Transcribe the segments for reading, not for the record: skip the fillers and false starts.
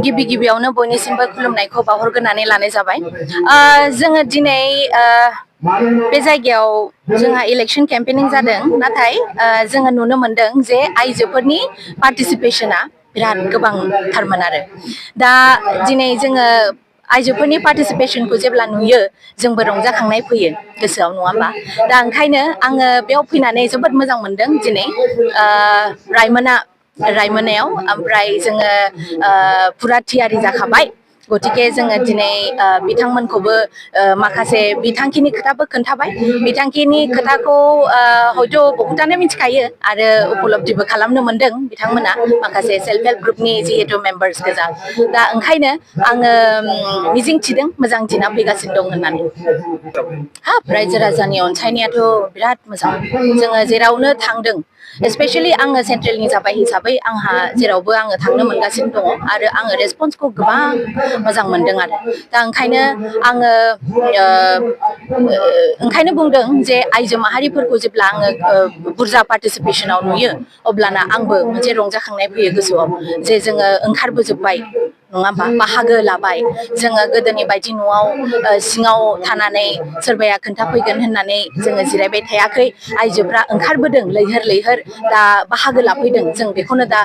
गिबि गिबियावनो बयनिसिमबो खुलुमनायखौ बावहरग्रोनानै लानाय जाबाय। जोङो दिनै बे जायगायाव जोंहा इलेक्शन केम्पेनिं जादों, नाथाय जोङो नुनो मोनदों जे आइजोफोरनि पार्टिसिपेशना बिराद गोबांथारमोन आरो दा दिनै जोङो आइजोफोरनि पार्टिसिपेशनखौ जेब्ला नुयो जोंबो रंजाखांनाय फैयो गोसोआव, नङा होमबा? दा ओंखायनो आङो बेयाव फैनानै जोबोद मोजां मोनदों दिनै रायमोनायाव। ओमफ्राय जोङो फुरा थियारि जाखाबाय, गतिके जोङो दिनै बिथांमोनखौबो माखासे बिथांखिनि खोथाबो खोन्थाबाय। बिथांखिनि खोथाखौ हयथ' बहुतानो मिथिखायो आरो उपलब्धिबो खालामनो मोनदों बिथांमोना, माखासे सेल्फ हेल्प ग्रुपनि जिहेतु मेम्बार्स गोजा। दा ओंखायनो आङो मिजिं थिदों मोजां दिना फैगासिनो दं होननानै। हाब, रायजो राजानि अनसायनायाथ' बिराद मोजां। जोङो जेरावनो थांदों, स्पेसियेलि आङो सेन्ट्रेलनि जाबाय हिसाबै आंहा जेरावबो आङो थांनो मोनगासिनो दङ आरो आङो रेसपन्सखौ गोबां मोजां मोनदों आरो दा ओंखायनो आङो बुंदों जे आइजो माहारिफोरखौ जेब्ला आङो बुरजा पार्टिसिपेशनाव नुयो अब्लाना आंबो मोनसे रंजाखांनाय फैयो गोसोआव जे जोङो ओंखारबोजोब्बाय, नङा होमबा? बाहागो लाबाय। जोङो गोदोनि बायदि न'आव सिङाव थानानै सोरबाया खोन्थाफैगोन होननानै जोङो जिरायबाय थायाखै। आइजोफ्रा ओंखारबोदों लैहोर लैहोर, दा बाहागो लाफैदों। जों बेखौनो दा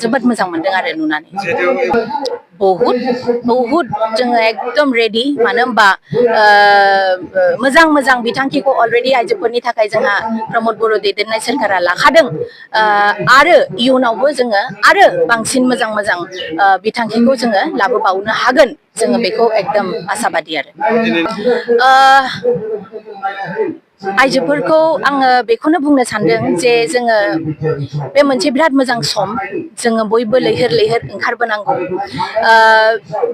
जोबोद मोजां मोनदों आरो नुनानै। बहुद जोङो एकदम रेडि, मानो होनबा मोजां मोजां बिथांखिखौ अलरेडि आइजोफोरनि थाखाय जोंहा प्रमद बर' दैदेननाय सोरखारा लाखादों, आरो इयुनावबो जोङो आरो बांसिन मोजां मोजां बिथांखिखौ जोङो लाबोबावनो हागोन, जोङो बेखौ एकदम आसाबादि आरो आइजोफोरखौ आङो बेखौनो बुंनो सानदों जे जोङो बे मोनसे बिराद मोजां सम, जोङो बयबो लैहोर लैहोर ओंखारबोनांगौ।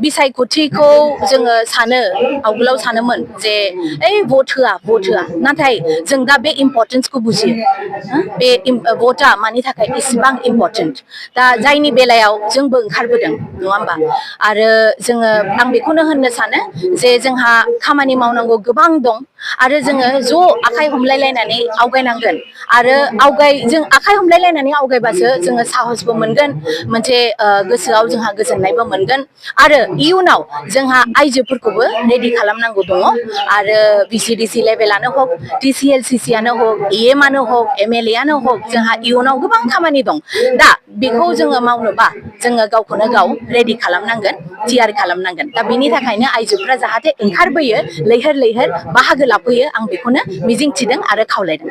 बिसायख'थिखौ जोङो आवगोलाव सानोमोन जे भट होआ, नाथाय जों दा बे इम्परटेन्सखौ बुजियो। बे भटआ मानि थाखाय इसेबां इम्परटेन्ट, दा जायनि बेलायाव जोंबो ओंखारबोदों, नङा होमबा? आरो आं बेखौनो होननो सानो जे जोंहा खामानि मावनांगौ गोबां दं आरो जोङो ज' आखाइ हमलायलायनानै आवगायनांगोन। आरो जों आखाइ हमलायलायनानै आवगायबासो जोङो साहसबो मोनगोन, मोनसे गोसोआव जोंहा गोजोननायबो मोनगोन। आरो इयुनाव जोंहा आइजोफोरखौबो रेडि खालामनांगौ दङ। आरो VCDC लेभेलानो हक, TCLCCआनो हक, EMआनो हक, MLA आनो हक, जोंहा इयुनाव गोबां खामानि दं। दा बेखौ जोङो मावनोबा जोङो गावखौनो गाव रेडि खालामनांगोन, थियारि खालामनांगोन। दा बेनि थाखायनो आइजोफोरा जाहाथे ओंखारबोयो, लैहोर लैहोर बाहागो लाफैयो, आं बेखौनो मिजिंथिदों आरो खावलायदों।